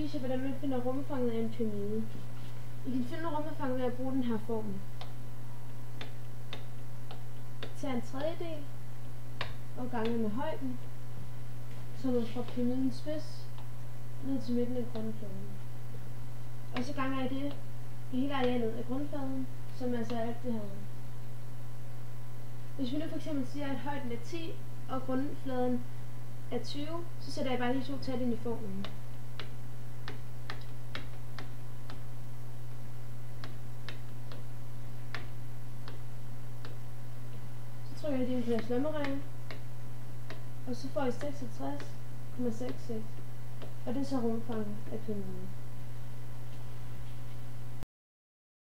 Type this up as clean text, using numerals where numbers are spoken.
vise jer, hvordan man finder rumfanget af en pyramide. I kan finde rumfanget ved at bruge den her formel. Tag en tredjedel og gange med højden, så man fra pyramidens spids ned til midten af grundfladen. Og så ganger jeg det hele arealet af grundfladen, som altså er alt det her. Hvis vi nu for eksempel siger, at højden er 10 og grundfladen er 20, så sætter jeg bare de to tal ind i formlen. Så trykker jeg det ind på jeres lommeregner, og så får I 66,66, og det er så rumfanget af pyramiden.